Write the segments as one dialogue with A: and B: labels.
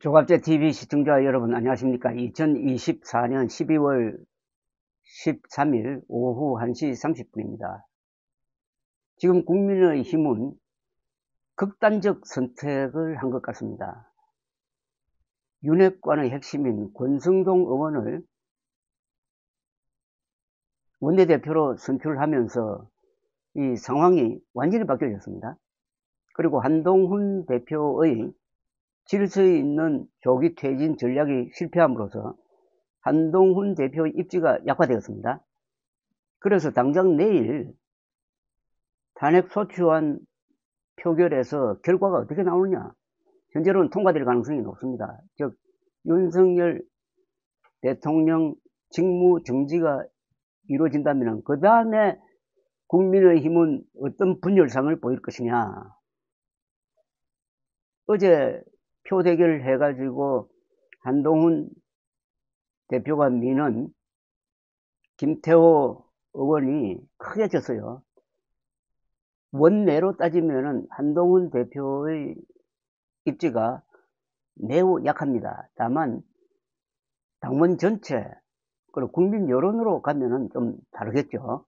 A: 조갑제 TV 시청자 여러분 안녕하십니까. 2024년 12월 13일 오후 1시 30분입니다. 지금 국민의힘은 극단적 선택을 한 것 같습니다. 윤핵관의 핵심인 권성동 의원을 원내대표로 선출하면서 이 상황이 완전히 바뀌어졌습니다. 그리고 한동훈 대표의 질서 있는 조기 퇴진 전략이 실패함으로써 한동훈 대표의 입지가 약화되었습니다. 그래서 당장 내일 탄핵소추안 표결에서 결과가 어떻게 나오느냐, 현재로는 통과될 가능성이 높습니다. 즉 윤석열 대통령 직무 정지가 이루어진다면 그 다음에 국민의힘은 어떤 분열상을 보일 것이냐. 어제 표대결을 해가지고 한동훈 대표가 미는 김태호 의원이 크게 졌어요. 원내로 따지면 한동훈 대표의 입지가 매우 약합니다. 다만 당원 전체 그리고 국민 여론으로 가면은 좀 다르겠죠.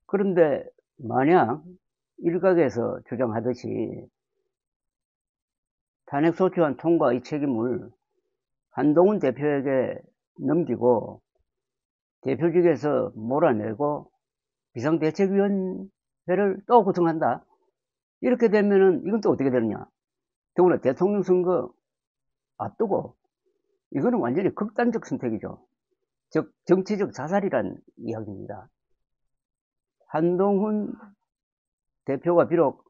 A: 그런데 만약 일각에서 주장하듯이 탄핵소추안 통과의 책임을 한동훈 대표에게 넘기고 대표직에서 몰아내고 비상대책위원회를 또 구성한다. 이렇게 되면은 이건 또 어떻게 되느냐. 더구나 대통령 선거 앞두고 이거는 완전히 극단적 선택이죠. 즉 정치적 자살이란 이야기입니다. 한동훈 대표가 비록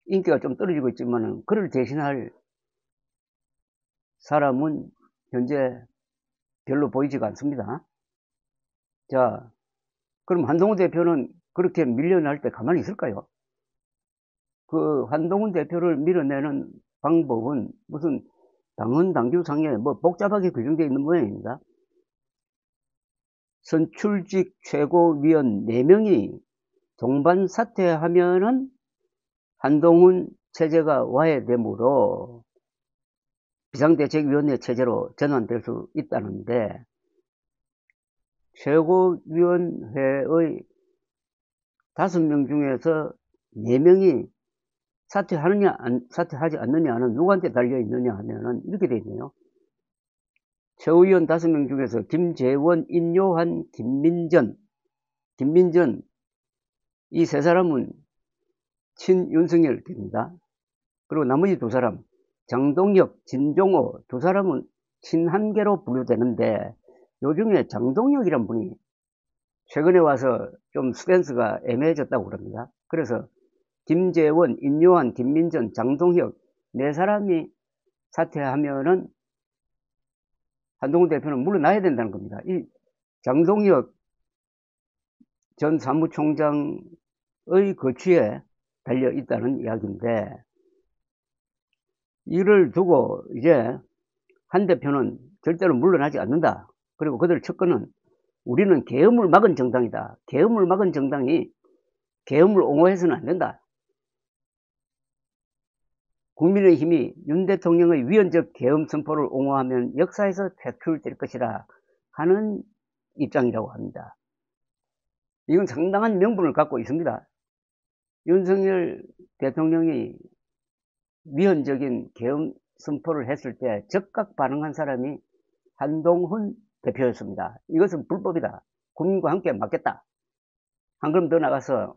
A: 인기가 좀 떨어지고 있지만은 그를 대신할 사람은 현재 별로 보이지가 않습니다. 자, 그럼 한동훈 대표는 그렇게 밀려날 때 가만히 있을까요? 그 한동훈 대표를 밀어내는 방법은 무슨 당헌 당규상에 뭐 복잡하게 규정되어 있는 모양입니다. 선출직 최고위원 4명이 동반 사퇴하면은 한동훈 체제가 와해되므로 비상대책위원회 체제로 전환될 수 있다는데, 최고위원회의 5명 중에서 4명이 사퇴하느냐 사퇴하지 않느냐는 누구한테 달려있느냐 하면은 이렇게 되어 있네요. 최고위원 5명 중에서 김재원, 인요한, 김민전 이 3사람은 친윤석열 됩니다. 그리고 나머지 2사람 장동혁, 진종호 2사람은 친한계로 분류되는데, 요중에 장동혁이란 분이 최근에 와서 좀 스탠스가 애매해졌다고 그럽니다. 그래서 김재원, 인요한, 김민전, 장동혁 4사람이 사퇴하면은 한동훈 대표는 물러나야 된다는 겁니다. 이 장동혁 전 사무총장의 거취에 달려 있다는 이야기인데, 이를 두고 이제 한 대표는 절대로 물러나지 않는다. 그리고 그들 측근은 우리는 계엄을 막은 정당이다. 계엄을 막은 정당이 계엄을 옹호해서는 안 된다. 국민의힘이 윤 대통령의 위헌적 계엄 선포를 옹호하면 역사에서 퇴출될 것이라 하는 입장이라고 합니다. 이건 상당한 명분을 갖고 있습니다. 윤석열 대통령이 위헌적인 계엄 선포를 했을 때 즉각 반응한 사람이 한동훈 대표였습니다. 이것은 불법이다. 국민과 함께 막겠다. 한 걸음 더 나가서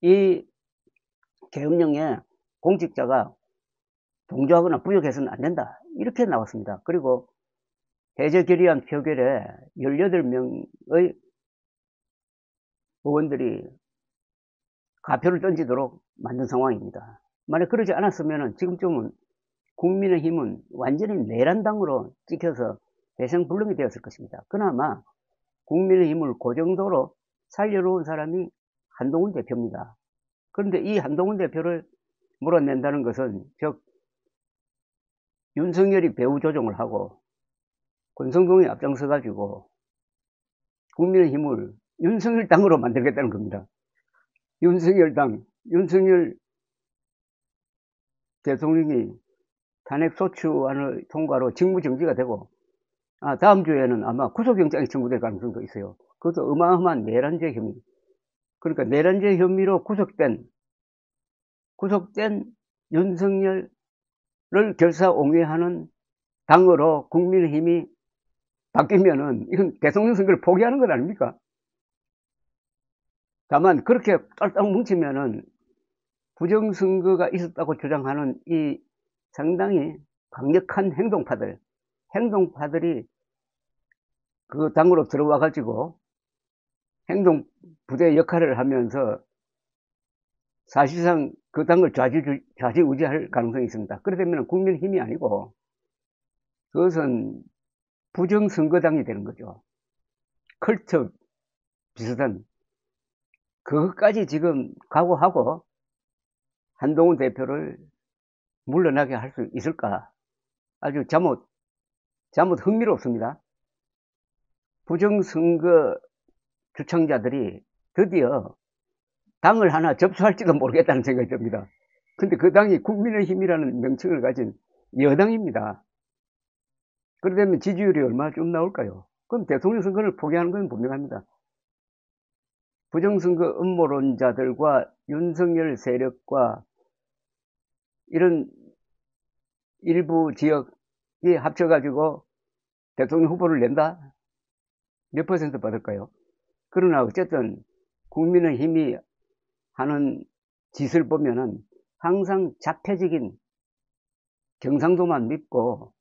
A: 이 계엄령에 공직자가 동조하거나 부역해서는 안 된다. 이렇게 나왔습니다. 그리고 해제 결의안 표결에 18명의 의원들이 가표를 던지도록 만든 상황입니다. 만약 그러지 않았으면 지금쯤은 국민의힘은 완전히 내란당으로 찍혀서 대성불능이 되었을 것입니다. 그나마 국민의힘을 그 정도로 살려놓은 사람이 한동훈 대표입니다. 그런데 이 한동훈 대표를 몰아낸다는 것은 즉 윤석열이 배후 조종을 하고 권성동이 앞장서 가지고 국민의힘을 윤석열 당으로 만들겠다는 겁니다. 윤석열 당, 윤석열 대통령이 탄핵소추안을 통과로 직무정지가 되고, 다음 주에는 아마 구속영장이 청구될 가능성도 있어요. 그것도 어마어마한 내란죄 혐의. 그러니까 내란죄 혐의로 구속된 윤석열을 결사옹위하는 당으로 국민의힘이 바뀌면은 이건 대통령 선거를 포기하는 것 아닙니까? 다만 그렇게 딸딱 뭉치면은 부정선거가 있었다고 주장하는 이 상당히 강력한 행동파들이 그 당으로 들어와 가지고 행동부대 역할을 하면서 사실상 그 당을 좌지우지할 가능성이 있습니다. 그렇게 되면 국민의힘이 아니고 그것은 부정선거당이 되는 거죠. 컬트 비슷한 그것까지 지금 각오하고 한동훈 대표를 물러나게 할 수 있을까? 아주 잠옷 흥미롭습니다. 부정선거 주창자들이 드디어 당을 하나 접수할지도 모르겠다는 생각이 듭니다. 근데 그 당이 국민의힘이라는 명칭을 가진 여당입니다. 그러려면 지지율이 얼마나 좀 나올까요? 그럼 대통령 선거를 포기하는 건 분명합니다. 부정선거 음모론자들과 윤석열 세력과 이런 일부 지역이 합쳐가지고 대통령 후보를 낸다? 몇 퍼센트 받을까요? 그러나 어쨌든 국민의힘이 하는 짓을 보면은 항상 자폐적인 경상도만 믿고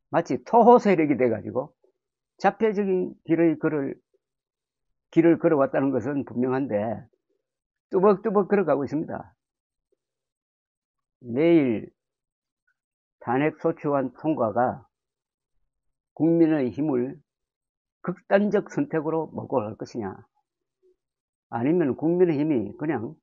A: 마치 토호 세력이 돼가지고 자폐적인 길을 걸어왔다는 것은 분명한데 뚜벅뚜벅 걸어가고 있습니다. 내일 탄핵소추안 통과가 국민의힘을 극단적 선택으로 몰고 갈 것이냐, 아니면 국민의힘이 그냥